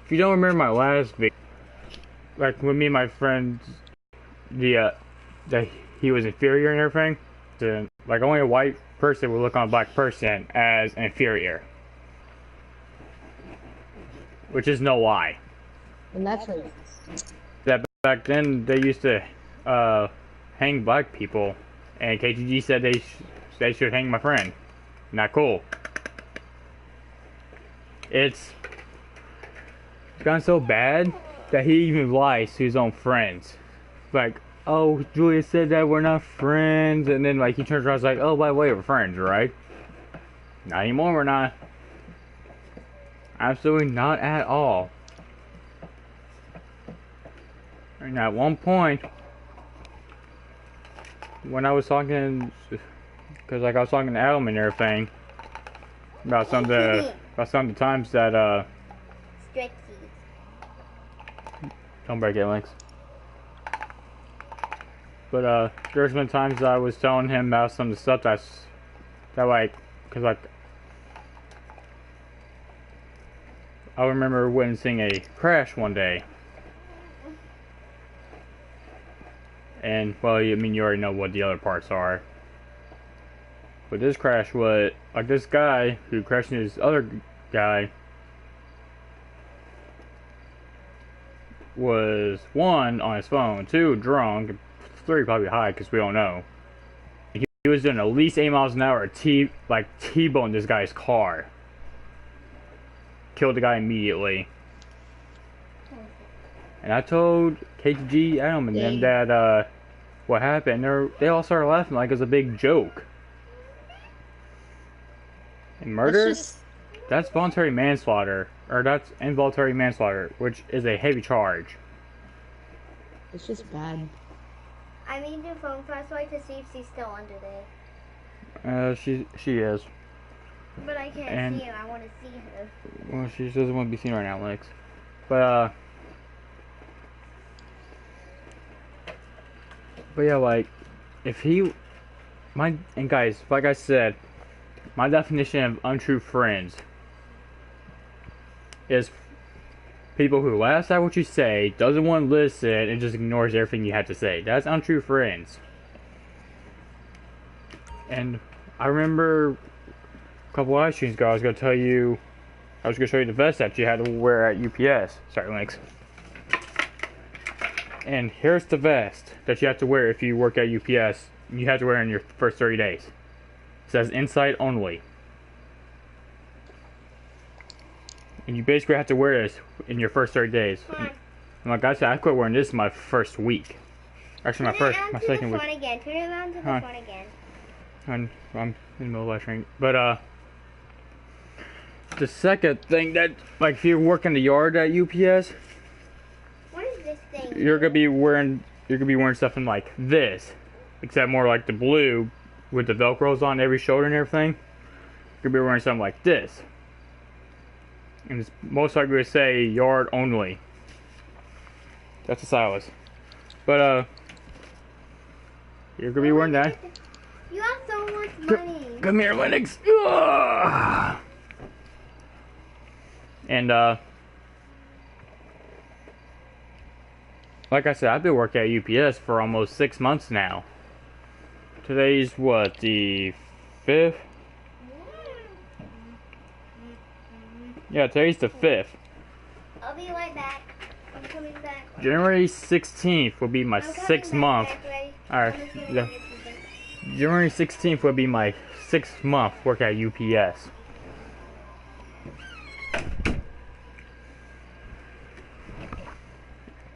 if you don't remember my last video, like with me and my friends, that he was inferior and everything, then like only a white person would look on a black person as inferior, which is no lie. And that's right. That back then they used to hang black people, and KTG said they should hang my friend. Not cool. It's gotten so bad that he even lies to his own friends. Like, oh, Julia said that we're not friends, and then like he turns around and is like, oh, by the way, we're friends, right? Not anymore, we're not. Absolutely not at all. And at one point, when I was talking, because like I was talking to Adam and everything about some of the times that don't break it, Lynx. But there's been times that I was telling him about some of the stuff that like, cause like I remember witnessing a crash one day. And, well, I mean, you already know what the other parts are. But this crash was, like, this guy who crashed into this other guy was, 1, on his phone, 2, drunk, 3, probably high, because we don't know. He was doing at least 8 miles an hour, T-boned this guy's car. Killed the guy immediately. And I told KTG, Adam, and them that, what happened. They all started laughing like it was a big joke. And murder? That's voluntary manslaughter. Or that's involuntary manslaughter, which is a heavy charge. It's just bad. I need your phone flashlight to see if she's still under there. She is. But I can't see her. I want to see her. Well, she doesn't want to be seen right now, Lex. But yeah, like, if and guys, like I said, my definition of untrue friends is people who laughs at what you say, doesn't want to listen, and just ignores everything you have to say. That's untrue friends. And I remember a couple live streams ago, I was going to show you the vest that you had to wear at UPS. Sorry, Links. And here's the vest that you have to wear if you work at UPS. You have to wear it in your first 30 days. It says inside only. And you basically have to wear this in your first 30 days. And like I said, I quit wearing this in my first week. Actually, my second week. Again. Turn it around to the front again. I'm in the middle of live streaming. But the second thing that, like, if you work in the yard at UPS, what is this thing? you're gonna be wearing stuff in like this, except more like the blue with the velcros on every shoulder and everything. You're gonna be wearing something like this, and it's most likely to say yard only. That's the stylus. But you're gonna be wearing that. You have so much money. Come here, Linux. And like I said, I've been working at UPS for almost 6 months now. Today's what, the 5th? Yeah, today's the 5th. I'll be right back. I'm coming back. January 16th will be my 6th month. Alright, yeah. January 16th will be my 6th month work at UPS.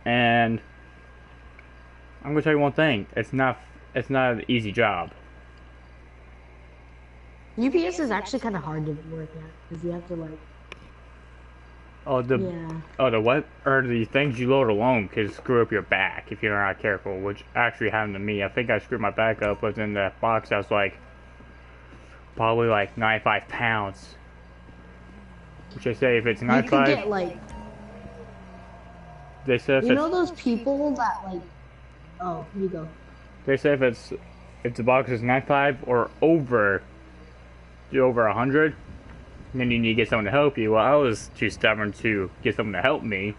And I'm gonna tell you one thing: it's not an easy job. UPS is actually kind of hard to work at because you have to like. The what? Or the things you load alone could screw up your back if you're not careful, which actually happened to me. I think I screwed my back up, but in that box I was like probably like 95 pounds. Which I say if it's 95. You could get like. They said you know those people that like. Oh, you go. They say if the box is 95 or over 100, And then you need to get someone to help you. Well, I was too stubborn to get someone to help me.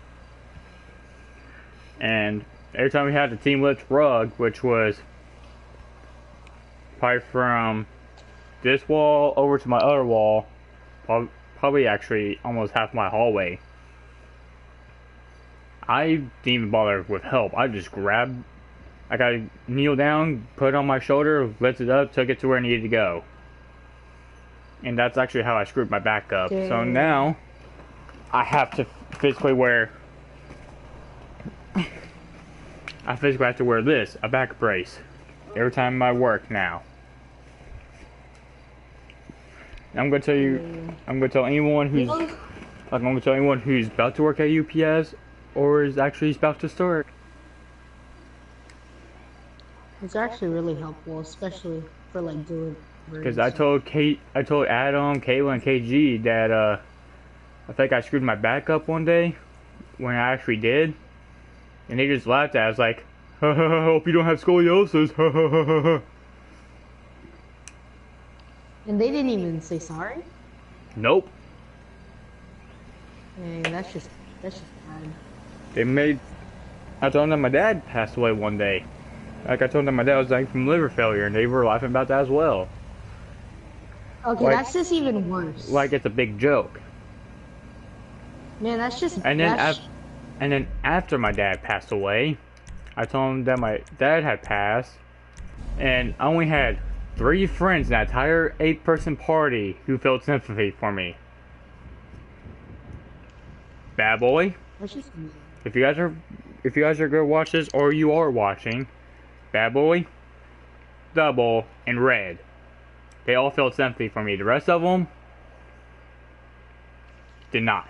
And every time we had the team lift rug, which was probably from this wall over to my other wall, probably actually almost half my hallway, I didn't even bother with help. I just grabbed, like, I kneel down, put it on my shoulder, lifted it up, took it to where it needed to go. And that's actually how I screwed my back up. Dang. So now I have to physically wear, this, a back brace, every time I work now. And I'm gonna tell you, I'm gonna tell anyone who's, I'm gonna tell anyone who's about to work at UPS or is actually about to start. It's actually really helpful, especially for like doing. Because I told Adam, Kayla, and KG that I think I screwed my back up one day when I actually did, and they just laughed at it. I was like, ha ha ha, hope you don't have scoliosis, ha ha ha ha ha. And they didn't even say sorry. Nope. Dang, that's just bad. They made. I told them my dad passed away one day. Like I told them my dad was dying from liver failure, and they were laughing about that as well. Okay, Like- that's just even worse. Like it's a big joke. Man, that's just. And then, that's, and then after my dad passed away, I told him that my dad had passed, and I only had 3 friends in that entire 8-person party who felt sympathy for me. Bad Boy, that's just. if you guys are gonna watch this or you are watching, Bad Boy, Double, and Red, they all felt sympathy for me. The rest of them did not.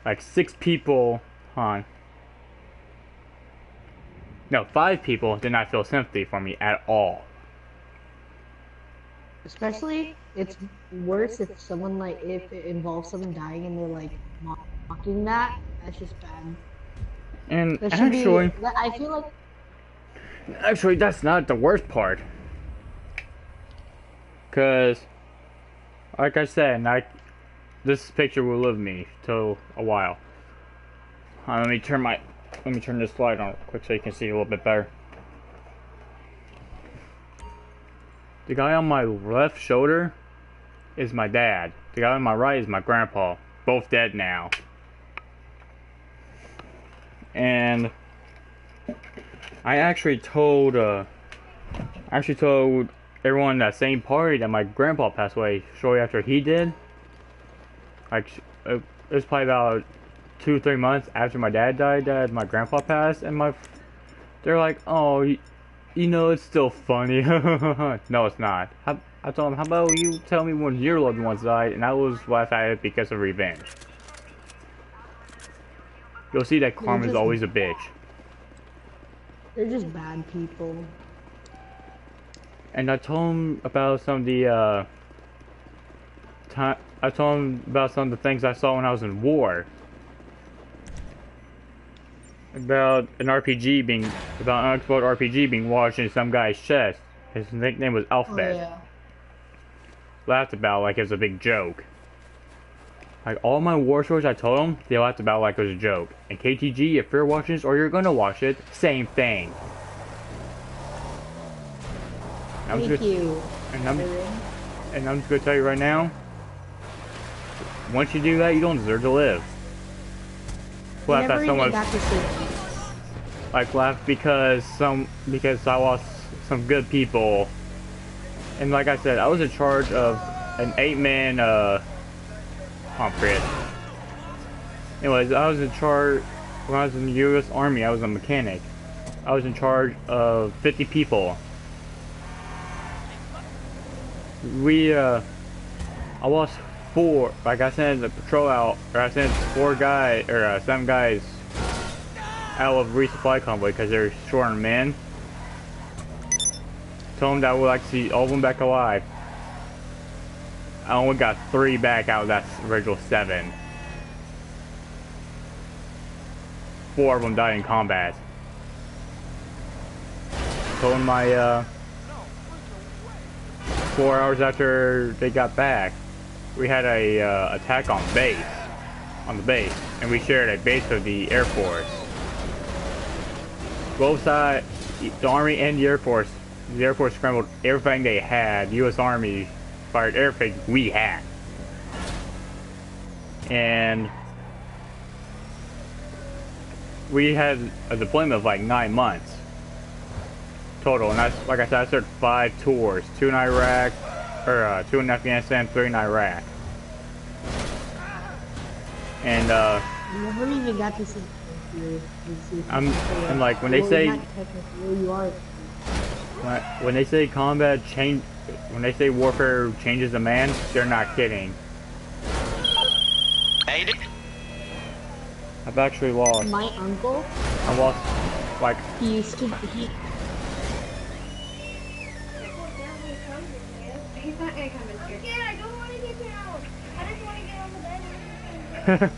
Like 6 people, no, 5 people did not feel sympathy for me at all. Especially, it's worse if someone like if it involves someone dying and they're like mocking that. That's just bad. And That should actually, be. I feel like. actually, that's not the worst part. Cause, like I said, this picture will live me till a while. Let me turn this slide on real quick so you can see a little bit better. The guy on my left shoulder is my dad. The guy on my right is my grandpa. Both dead now. And I actually told everyone in that same party that my grandpa passed away shortly after he did. Like, it was probably about 2-3 months after my dad died that my grandpa passed, and they're like, oh, you know, it's still funny. No, it's not. I told him, how about you tell me when your loved ones died, and I was laugh at it because of revenge. You'll see that karma's always a bitch. They're just bad people. And I told him about some of the I told him about some of the things I saw when I was in war. About an unexploded RPG being lodged in some guy's chest. His nickname was Alphabet. Oh, yeah. Laughed about like it was a big joke. Like all my war stories I told them, they laughed about like it was a joke. And KTG, if you're watching this or you're gonna watch it, same thing. Thank you. And I'm just gonna tell you right now, once you do that, you don't deserve to live. Laugh at someone, like laugh because I lost some good people. And like I said, I was in charge of an 8-man Anyways, I was in charge when I was in the U.S. Army. I was a mechanic. I was in charge of 50 people. I lost 4. Like I sent the patrol out, or I sent 7 guys out of resupply convoy because they're short on men. Told them that I would like to see all of them back alive. I only got 3 back out of that original 7. 4 of them died in combat. Told them 4 hours after they got back, we had a attack on the base, and we shared a base with the Air Force. Both sides, the Army and the Air Force scrambled everything they had. U.S. Army fired everything we had. And we had a deployment of like 9 months total, and that's, like I said, I started 5 tours, 2 in Iraq, or 2 in Afghanistan, 3 in Iraq. And you never even got to see and like when they say when they say combat change, when they say warfare changes a man, they're not kidding. I've actually lost. My uncle. I lost, like. He used to. He's not gonna come in here. Okay, I don't want to get down. I just want to get on the bed.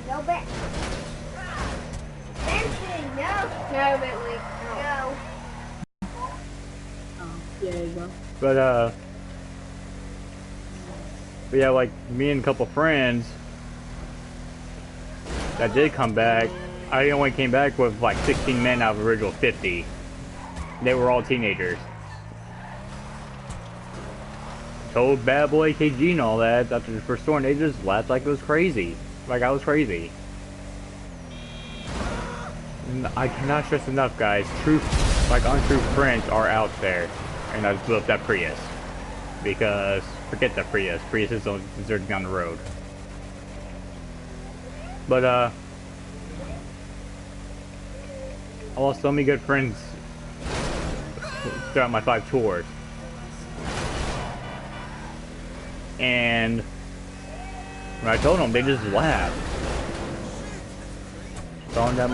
No bed. Bentley, no. No, Bentley. No. Oh, there you go. But yeah, like me and a couple friends that did come back, I only came back with like 16 men out of the original 50. They were all teenagers. Told bad boy KG and all that after the first storm, they just laughed like it was crazy. Like I was crazy. And I cannot stress enough, guys, true, like untrue friends are out there. And I just blew up that Prius. Because, forget that Prius. Prius is deserting on the road. But, I lost so many good friends throughout my 5 tours. And when I told them, they just laughed. Told them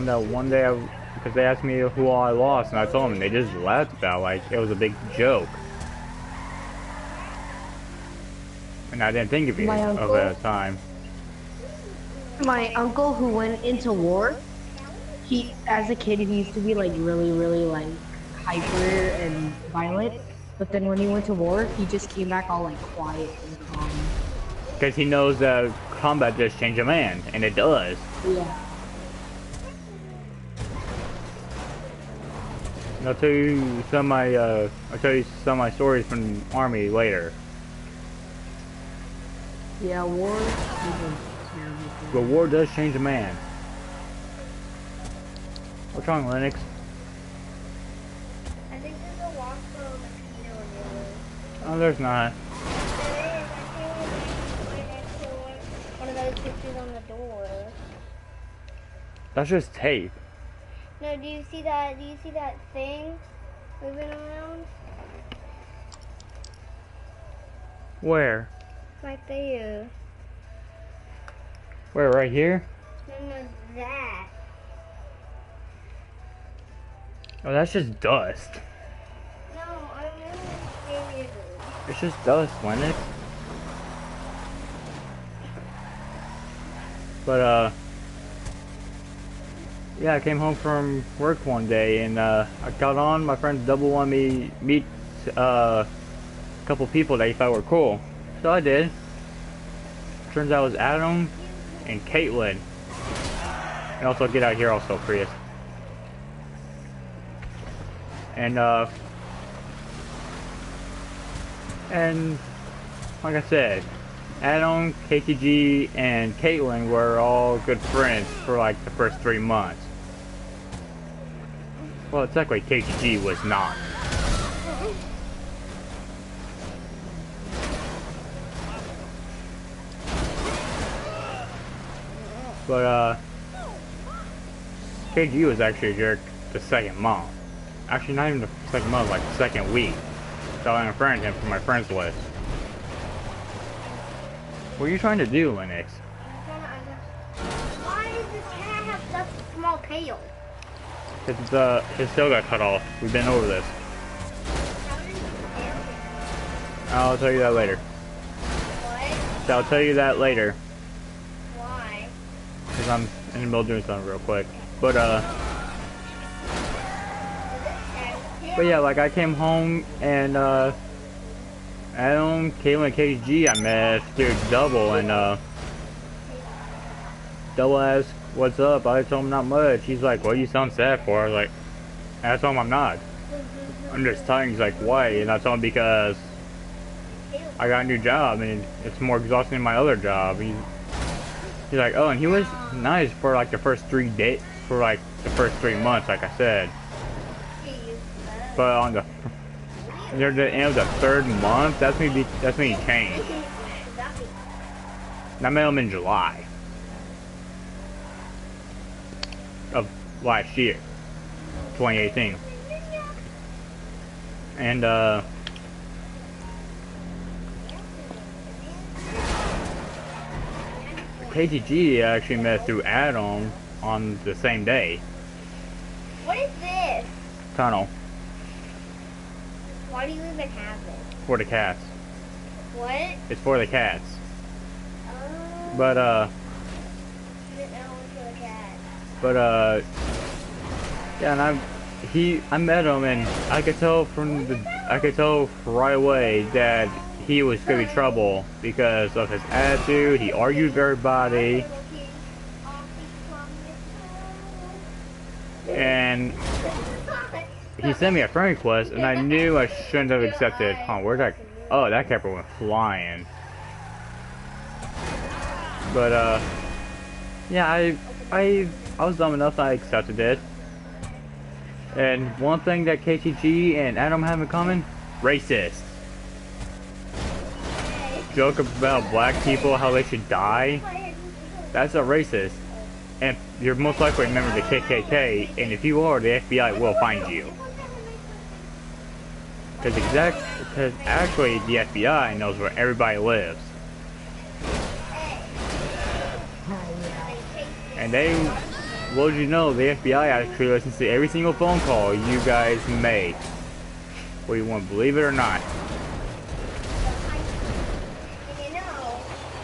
that one day, because they asked me who all I lost, and I told them, and they just laughed about it, like it was a big joke. And I didn't think of it at the time. My uncle who went into war, as a kid, he used to be like really, really like hyper and violent. But then when he went to war, he just came back all like quiet and calm. Because he knows that combat does change a man, and it does. Yeah. And I'll tell you some of my stories from the Army later. Yeah, war. But war does change a man. What's wrong, Lennox? I think there's a walk from Pino and the Oh, there's not. There is. I think it's one of those pictures on the door. That's just tape. No, do you see that? Do you see that thing moving around? Where? Right there. Where, right here? No, that. Oh, that's just dust. No, I remember it. It's just dust, Lennox. But, yeah, I came home from work one day, and, I got on, my friends double wanted me to meet, a couple people that he thought were cool. So I did. Turns out it was Adam and Caitlin. And also, get out of here also, Prius. And like I said, Adam, KTG, and Caitlin were all good friends for like the first 3 months. Well, technically KTG was not. But KTG was actually a jerk the second month. Actually, not even the second month, like the second week. So I unfriended him from my friends list. What are you trying to do, Linux? Why does this cat have such a small tail? His tail got cut off. We've been over this. I'll tell you that later. What? I'll tell you that later. Why? Because I'm in the middle of doing something real quick. But, Here. But yeah, like I came home and Adam, Caitlin, and KG I met through Double, and Double asked what's up. I told him not much. He's like, what you sound sad for? I was like, I told him I'm not. I'm just tired. He's like, why? And I told him because I got a new job and it's more exhausting than my other job. He's like, oh, and he was nice for like the first 3 days, for like the first 3 months, like I said. But on the near the end of the 3rd month, that's when he changed. And I met him in July of last year, 2018. And KTG I actually met through Adam on the same day. What is this? Tunnel Why do you even have this? for the cats. What? It's for the cats. Oh. But I didn't know it was for the cat. yeah, and I met him and I could tell right away that he was gonna be trouble because of his attitude. He argued with everybody, and he sent me a friend request, and I knew I shouldn't have accepted. Huh, where'd that? Oh, that camper went flying. But yeah, I was dumb enough that I accepted it. And one thing that KTG and Adam have in common: racist. Joke about black people, how they should die. That's a racist. And you're most likely a member of the KKK, and if you are, the FBI will find you. Because actually the FBI knows where everybody lives. And they, what did you know, the FBI actually listens to every single phone call you guys make. Whether you want to believe it or not.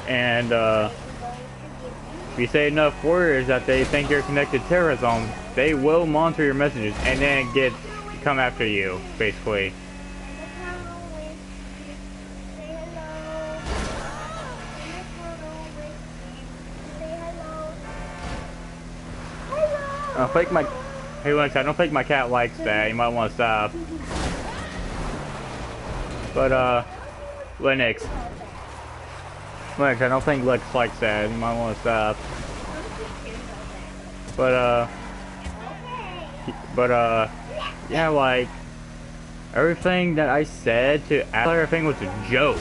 And if you say enough words that they think you're connected to terrorism, they will monitor your messages and then come after you, basically. Hey Lex, I don't think my cat likes that. You might want to stop. But Linux, I don't think Lex likes that. You might want to stop. But yeah, like everything that I said to everything was a joke.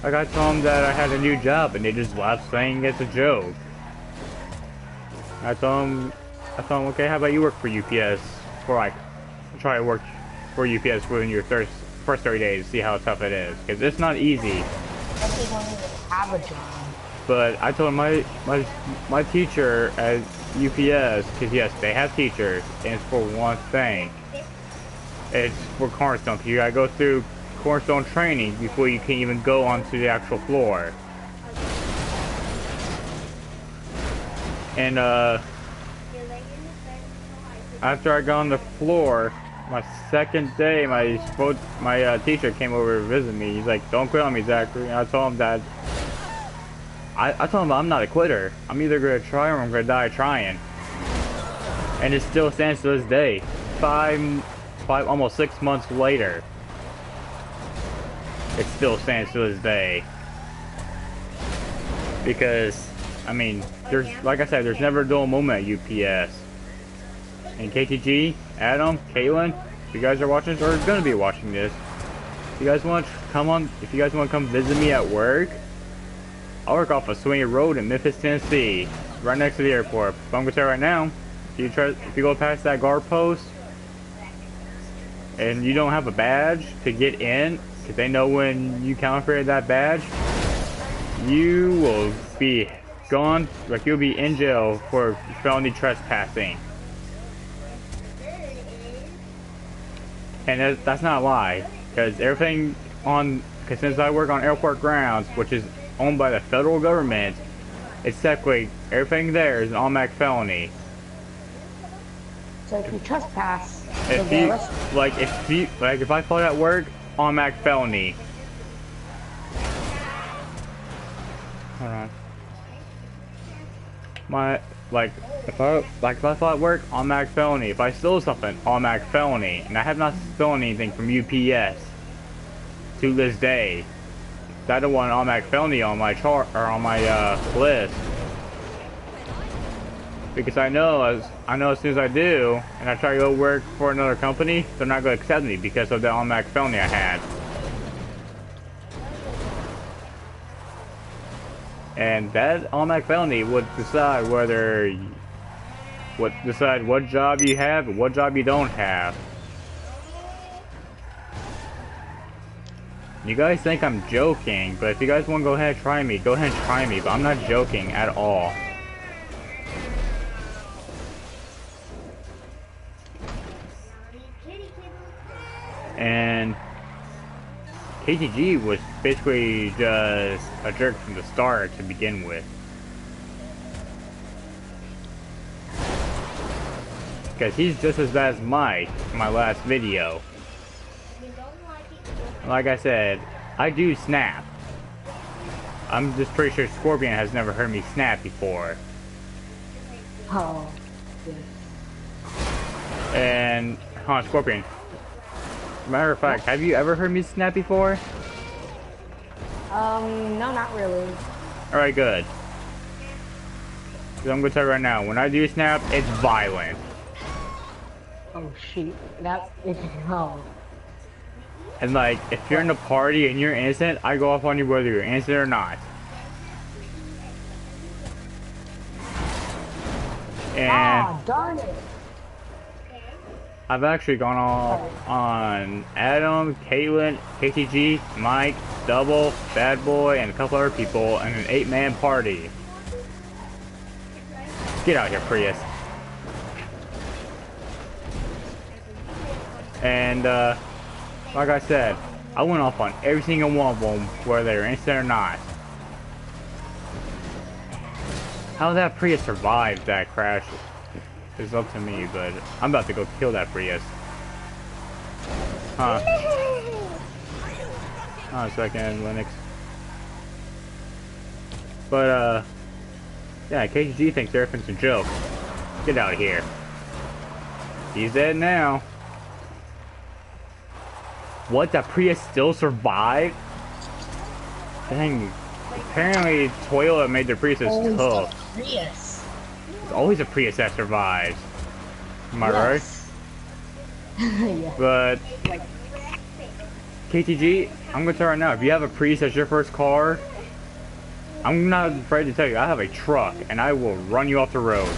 Like I told them that I had a new job, and they just laughed, saying it's a joke. I told them, okay, how about you work for UPS for like, try to work for UPS within your first 30 days, see how tough it is, because it's not easy. They don't even have a job. But I told my teacher at UPS, because yes, they have teachers, and it's for one thing. It's for Cornerstone. You gotta go through Cornerstone training before you can even go onto the actual floor. And after I got on the floor, my second day, my teacher came over to visit me. He's like, "Don't quit on me, Zachary." And I told him that I told him I'm not a quitter. I'm either gonna try or I'm gonna die trying. And it still stands to this day. Almost 6 months later, it still stands to this day. Because, I mean, like I said, there's never a dull moment at UPS. And KTG, Adam, Caitlin, if you guys are watching this or gonna be watching this, if you guys want to come visit me at work, I work off of Sweeney Road in Memphis, Tennessee, right next to the airport. But I'm gonna tell you right now, if you go past that guard post and you don't have a badge to get in, because they know when you counterfeited that badge, you will be gone, like you'll be in jail for felony trespassing. And that's not a lie, because since I work on airport grounds, which is owned by the federal government, it's technically, everything there is an automatic felony. So if you trespass, you'll If get you arrested. if I fall at work, automatic felony. Hold on. My if I fall at work, automatic felony. If I stole something, automatic felony. And I have not stolen anything from UPS to this day. I don't want an automatic felony on my chart or on my list. Because I know as soon as I do, and I try to go work for another company, they're not going to accept me because of the automatic felony I had. And that automatic felony would decide what job you have and what job you don't have. You guys think I'm joking, but if you guys want to go ahead and try me, go ahead and try me, but I'm not joking at all. And KTG was basically just a jerk from the start to begin with. Because he's just as bad as Mike in my last video. Like I said, I do snap. I'm just pretty sure Scorpion has never heard me snap before. Oh, yeah. And, Scorpion. Matter of fact, have you ever heard me snap before? No, not really. Alright, good. 'Cause I'm gonna tell you right now, when I do snap, it's violent. Oh shoot, that is oh. And like, if you're in a party and you're innocent, I go off on you whether you're innocent or not. And Ah, darn it. I've actually gone off on Adam, Caitlin, KTG, Mike, Double, Bad Boy, and a couple other people in an 8-man party. Get out here, Prius. And, like I said, I went off on every single one of them, whether they're innocent or not. How that Prius survived that crash is up to me, but I'm about to go kill that Prius. Huh. Hold on a second, Linux. But, yeah, KG thinks everything's a joke. Get out of here. He's dead now. What? That Prius still survived? Dang. Apparently, Toyota made their Priuses tough. Prius. There's always a Prius that survives. Am I right? Yeah. But, KTG, I'm gonna tell you right now, if you have a Prius as your first car, I'm not afraid to tell you, I have a truck, and I will run you off the road.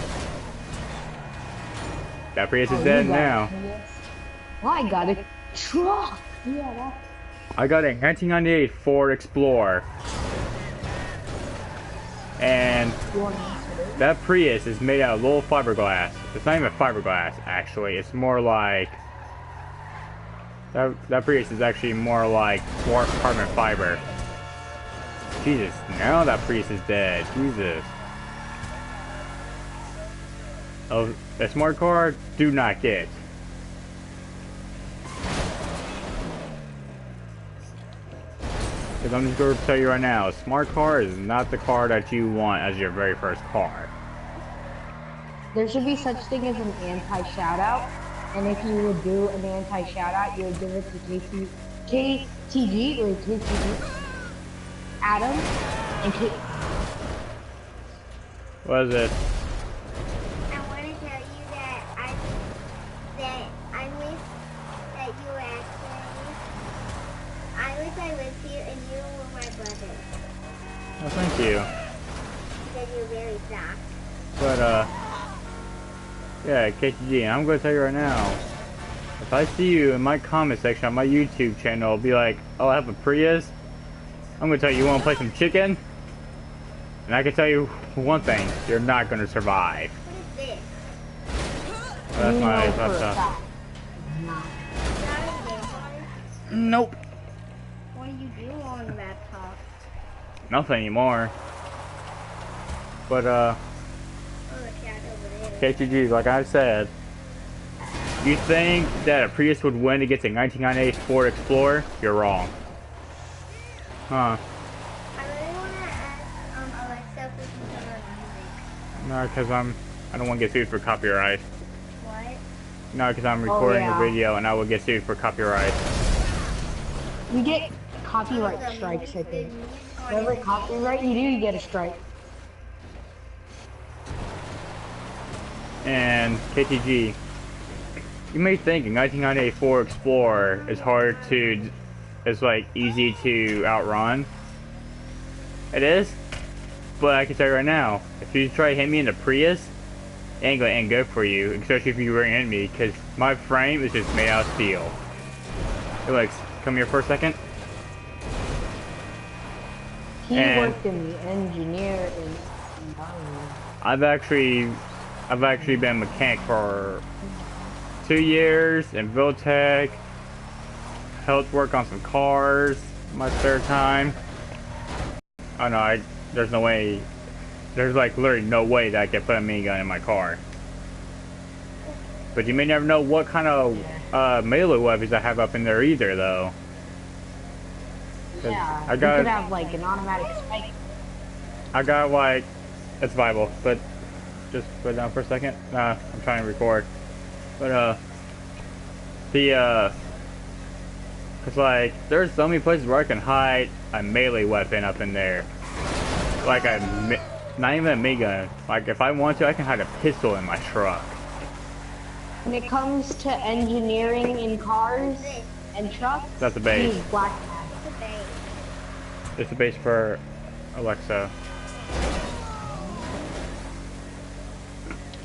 That Prius is dead now. Well, I got a truck. Yeah, that. I got a 1998 Ford Explorer. And that Prius is made out of little fiberglass. It's not even fiberglass, actually. It's more like... That Prius is actually more like carbon fiber. Jesus, now that Prius is dead. Jesus. Oh, a smart car? Do not get. Because I'm just going to tell you right now, a smart car is not the car that you want as your very first car. There should be such thing as an anti-shoutout, and if you would do an anti-shoutout, you would give it to KTG or KTG, Adam, and K. What is it? I want to tell you that I wish that you were actually. I wish I was here and you were my brother. Oh, thank you. Because you're very soft. But, yeah, KTG, and I'm going to tell you right now, if I see you in my comment section on my YouTube channel, be like, oh, I have a Prius, I'm going to tell you, you want to play some chicken? And I can tell you one thing, you're not going to survive. What is this? That's my laptop. Nope. What do you do on the laptop? Nothing anymore. But, Oh, the cat over there. KTG, like I said, You think that a Prius would win against a 1998 Ford Explorer? You're wrong. Huh. I really want to ask Alexa if we can cover music. No, because I don't want to get sued for copyright. What? No, because I'm recording yeah. a video and I will get sued for copyright. You get copyright strikes, I think. Whatever copyright you do, you get a strike. And KTG, you may think a 1998 Ford Explorer is like easy to outrun. It is, but I can tell you right now, if you try to hit me in the Prius, it ain't gonna end good for you, especially if you ran into me, because my frame is just made out of steel. Hey Lex, come here for a second. He And- worked in the engineer in. I've actually been a mechanic for 2 years in Viltech. Helped work on some cars my spare time. Oh no, there's no way. There's like literally no way that I could put a minigun in my car. But you may never know what kind of melee weapons I have up in there either, though. 'Cause Yeah, I you got- could have like an automatic spike. I got like, it's Bible, but just put it down for a second. Nah, I'm trying to record. But it's like, there's so many places where I can hide a melee weapon up in there. Like not even a minigun. Like if I want to, I can hide a pistol in my truck. When it comes to engineering in cars and trucks, That's a base. use black hat. It's a base. It's a base for Alexa.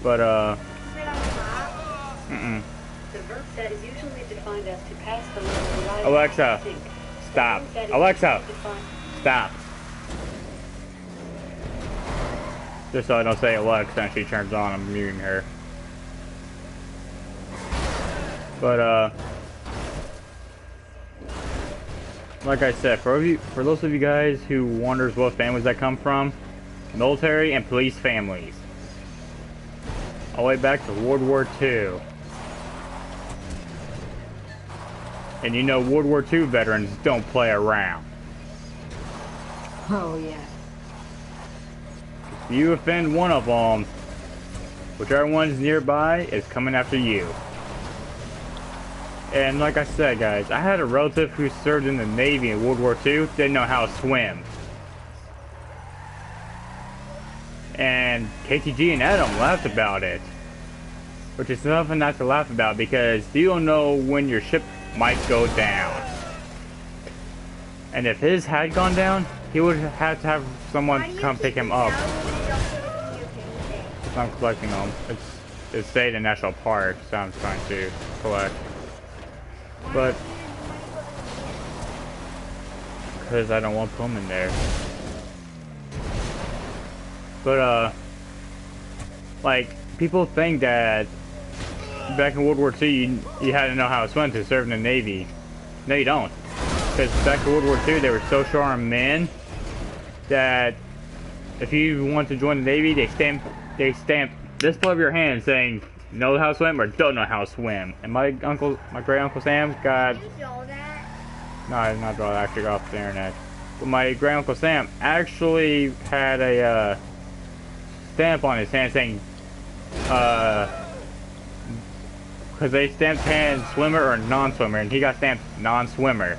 But Is it on the map? mm-mm. The verb set is usually defined as to pass the level right Alexa, to sink. stop. The verb set is Alexa, usually defined- stop. Just so I don't say Alexa and she turns on, I'm muting her. But like I said, for those of you guys who wonders what families I come from, military and police families. All the way back to World War II. And you know World War II veterans don't play around. Oh yeah. If you offend one of them, whichever one's nearby is coming after you. And like I said, guys, I had a relative who served in the Navy in World War II, didn't know how to swim. And KTG and Adam laughed about it. Which is nothing not to laugh about because you don't know when your ship might go down. And if his had gone down, he would have to have someone come pick him up. I'm collecting them. It's stayed in national park, so I'm trying to collect. But because I don't want to put them in there. But like people think that back in World War II you had to know how to swim to serve in the Navy. No, you don't. Because back in World War II, they were social armed men that if you want to join the Navy, they stamped this part of your hand saying know how to swim or don't know how to swim. And my great uncle Sam got Did you draw that? no, I did not draw that. I actually got off the internet. But my great uncle Sam actually had a stamp on his hand saying because they stamped hand swimmer or non-swimmer, and he got stamped non-swimmer.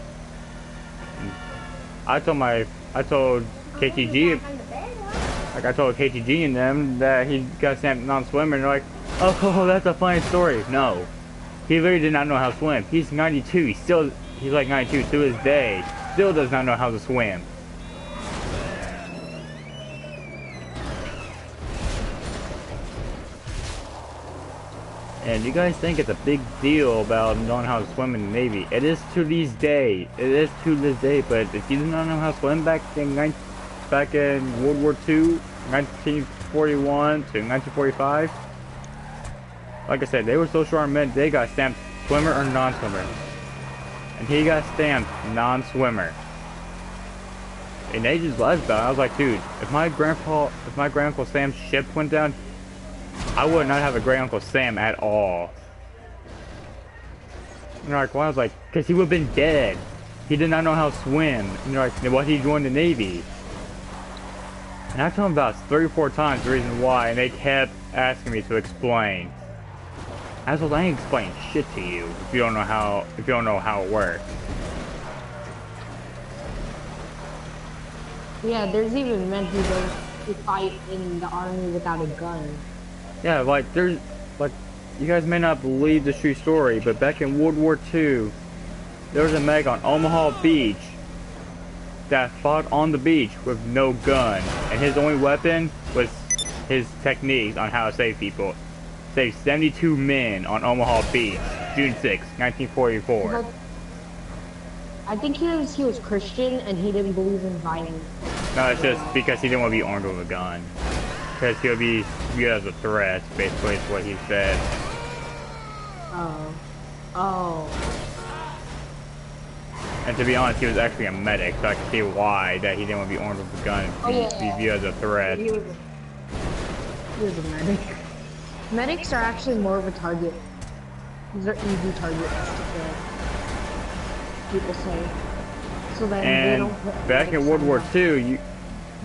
I told KTG, On the bed, what? like I told KTG and them that he got stamped non-swimmer, and they're like, oh, that's a funny story. No, he literally did not know how to swim. He's 92. He's like 92 to this day. Still does not know how to swim. And you guys think it's a big deal about knowing how to swim in the Navy. It is to this day. It is to this day. But if you do not know how to swim back in World War II, 1941 to 1945, like I said, they were social armed men. They got stamped swimmer or non-swimmer. And he got stamped non-swimmer. And they just laughed about it. I was like, dude, if my great uncle Sam's ship went down, I would not have a great uncle Sam at all. And you're like, why? I was like, because he would have been dead. He did not know how to swim. And you're like, why did he join the Navy? And I told him about 3 or 4 times the reason why, and they kept asking me to explain. I was like, I ain't explain shit to you if you don't know how it works. Yeah, there's even men who go to fight in the army without a gun. Yeah, like there's like you guys may not believe this true story, but back in World War II, there was a Meg on Omaha Beach that fought on the beach with no gun, and his only weapon was his techniques on how to save people. Saved 72 men on Omaha Beach, June 6, 1944. I think he was Christian and he didn't believe in violence. No, it's just because he didn't want to be armed with a gun. Because he'll be viewed as a threat, basically, is what he said. Oh. Oh. And to be honest, he was actually a medic, so I can see why that he didn't want to be armed with a gun and be viewed as a threat. He was a medic. Medics are actually more of a target. These are easy targets to kill. People say. So then they And don't back in World War II,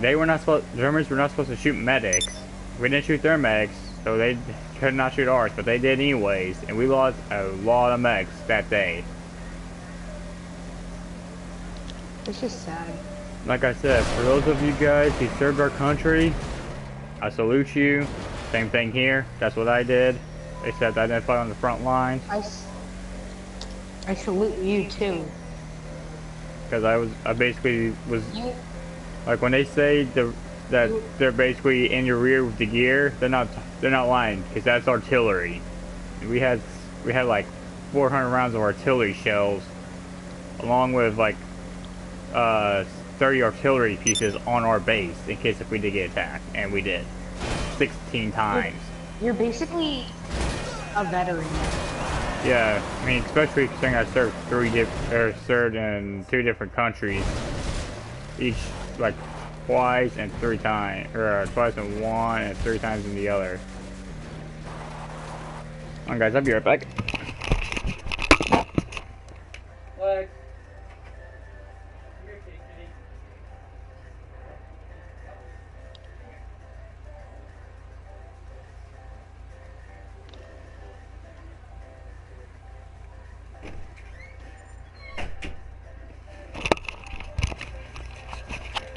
Germans were not supposed to shoot medics. We didn't shoot their medics, so they could not shoot ours, but they did anyways, and we lost a lot of medics that day. It's just sad. Like I said, for those of you guys who served our country, I salute you. Same thing here. That's what I did, except I didn't fight on the front lines. I salute you too. Because I basically was, like when they say that they're basically in your rear with the gear, they're not lying, because that's artillery. We had like 400 rounds of artillery shells, along with like 30 artillery pieces on our base in case if we did get attacked, and we did 16 times. You're basically a veteran. Yeah, I mean, especially considering I served in 2 different countries, each like twice and 3 times, or twice in one and 3 times in the other. Come on, guys, I'll be right back. Legs.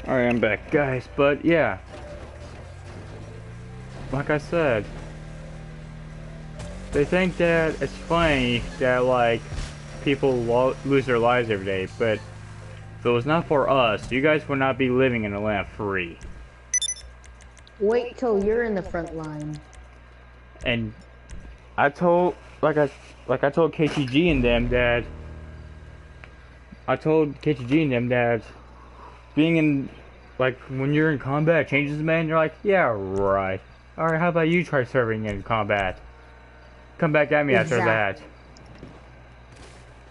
Alright, I'm back, guys, but yeah, like I said, they think that it's funny that, like, people lose their lives every day, but if it was not for us, you guys would not be living in a land free. Wait till you're in the front line. And I told, like I told KTG and them that, being in, like, when you're in combat changes, man, you're like, yeah, right. Alright, how about you try serving in combat? Come back at me after that.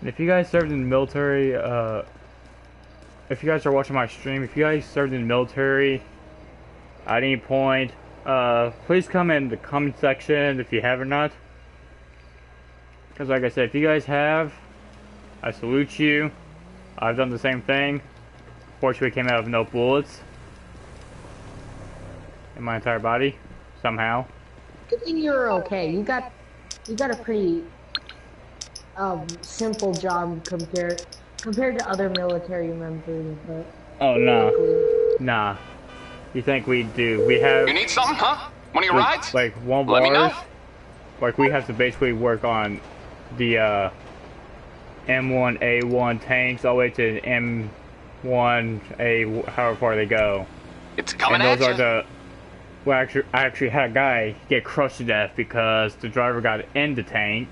And if you guys served in the military, if you guys are watching my stream, if you guys served in the military at any point, please comment in the comment section if you have or not. Because like I said, if you guys have, I salute you. I've done the same thing. Fortunately, came out with no bullets in my entire body, somehow. Good thing you're okay. You got a pretty simple job compared to other military members. But oh nah. You think we do? We have. You need something, huh? One of your rides? Like one Let me know. bars. Like we have to basically work on the M1A1 tanks all the way to M1A, however far they go. It's coming and those at are the. Well, I actually had a guy get crushed to death because the driver got in the tank.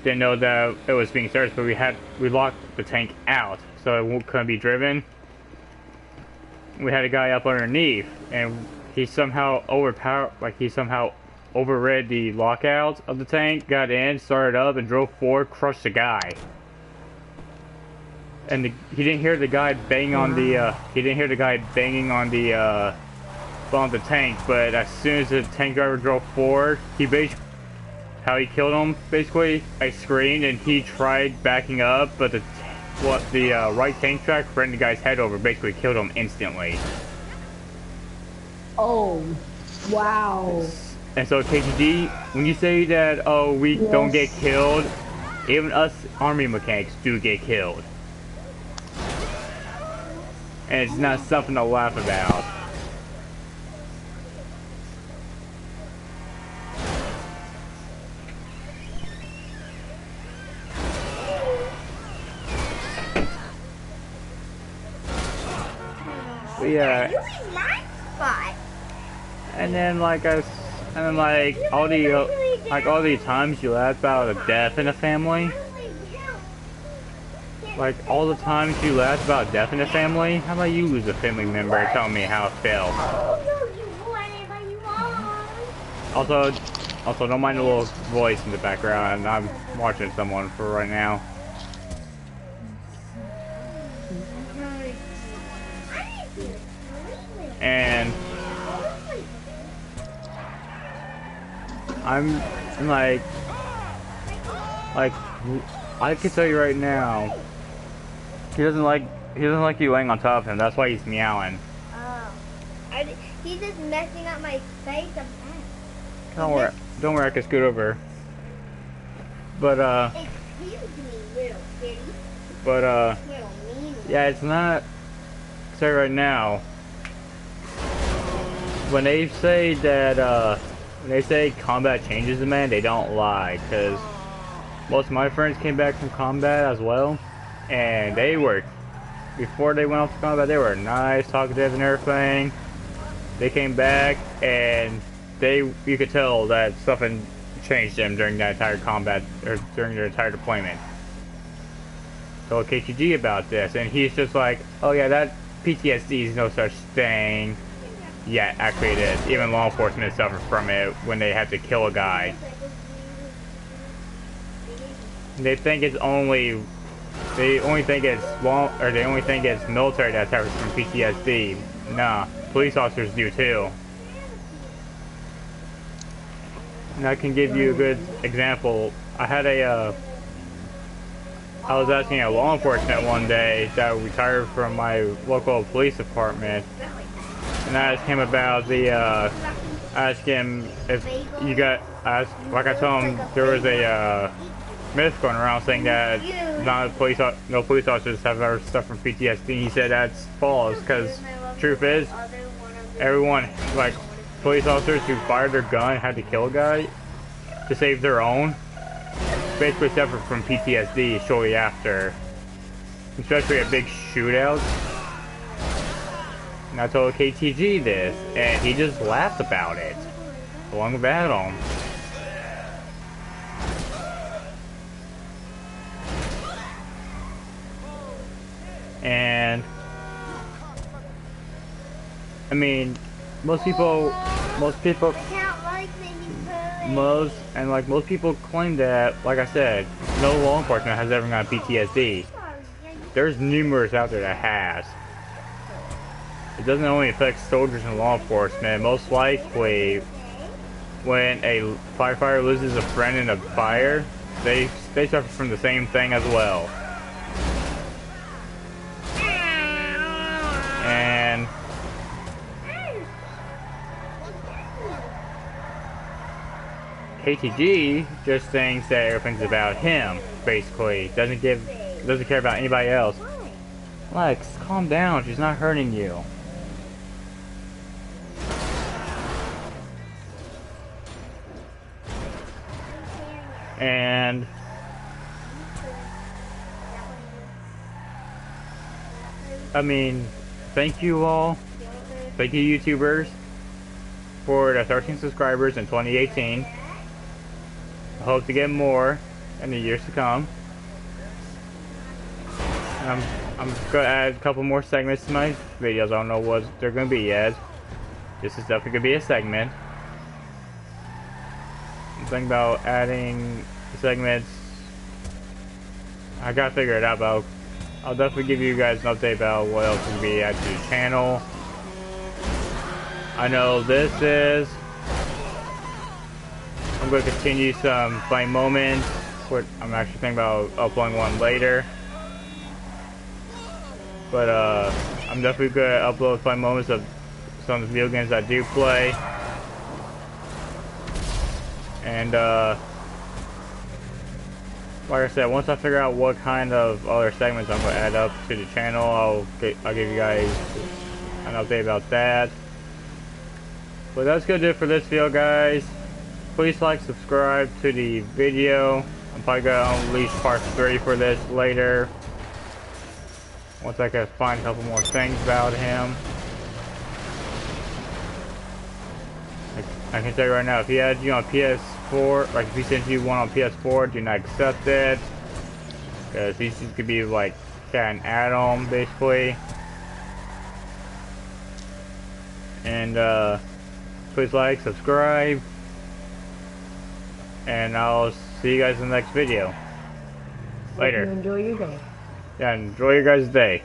Didn't know that it was being serviced, but we locked the tank out so it couldn't be driven. We had a guy up underneath, and he somehow overrid the lockout of the tank, got in, started up, and drove forward, crushed the guy. And he didn't hear the guy banging on the bottom of the tank, but as soon as the tank driver drove forward, he basically how he killed him. Basically, I screamed and he tried backing up, but the right tank track ran the guy's head over, basically killed him instantly. Oh, wow. And so KGD, when you say that, oh, we don't get killed, even us army mechanics do get killed. And it's not something to laugh about. But yeah. You in my spot. And then like all the times you laugh about a death in a family. Like all the times you laugh about death in a family. How about you lose a family member? Tell me how it felt. Also, don't mind the little voice in the background. I'm watching someone for right now. And I'm like I can tell you right now, he doesn't like you laying on top of him. That's why he's meowing. Oh, he's just messing up my face. Don't worry, I can scoot over. But Excuse me, little kitty. but Little meanie. yeah, it's not. Say right now, when they say that when they say combat changes a man, they don't lie, because most of my friends came back from combat as well, and they were, before they went off to combat, they were nice, talkative and everything. They came back and you could tell that something changed them during that entire combat, or during their entire deployment. Told KTG about this, and he's just like, oh yeah, that PTSD is no such thing. Yeah, actually it is. Even law enforcement suffer from it when they have to kill a guy. They think it's only think it's military that suffers from PTSD. Nah, police officers do too. And I can give you a good example. I was asking a law enforcement one day that retired from my local police department, and I asked him about asked him if you got, like I told him there was a myth going around saying that no police officers have ever suffered from PTSD. He said that's false, because truth is, everyone, like police officers who fired their gun had to kill a guy to save their own, basically suffered from PTSD shortly after, especially a big shootout. And I told KTG this, and he just laughed about it, along with Adam. And I mean, most people claim that, like I said, no law enforcement has ever gotten PTSD. There's numerous out there that has. It doesn't only affect soldiers and law enforcement. Most likely, when a firefighter loses a friend in a fire, they suffer from the same thing as well. And KTG just thinks that everything's about him, basically. Doesn't care about anybody else. Lex, calm down, she's not hurting you. And I mean, thank you all. Thank you YouTubers for the 13 subscribers in 2018. I hope to get more in the years to come. And I'm gonna add a couple more segments to my videos. I don't know what they're gonna be yet. This is definitely gonna be a segment. I'm thinking about adding segments. I gotta figure it out, but I'll definitely give you guys an update about what else can be added to the channel. I know this is I'm going to continue some funny moments. I'm actually thinking about uploading one later. But I'm definitely going to upload funny moments of some of the video games I do play. And like I said, once I figure out what kind of other segments I'm going to add up to the channel, I'll give you guys an update about that. But that's going to do it for this video, guys. Please like, subscribe to the video. I'm probably going to unleash part 3 for this later. Once I can find a couple more things about him. I can tell you right now, if he had you on PS4, like if he sends you one on PS4, do not accept it. Because these could be like an add-on, basically. And please like, subscribe. And I'll see you guys in the next video. Later. Enjoy your day. Yeah, enjoy your guys' day.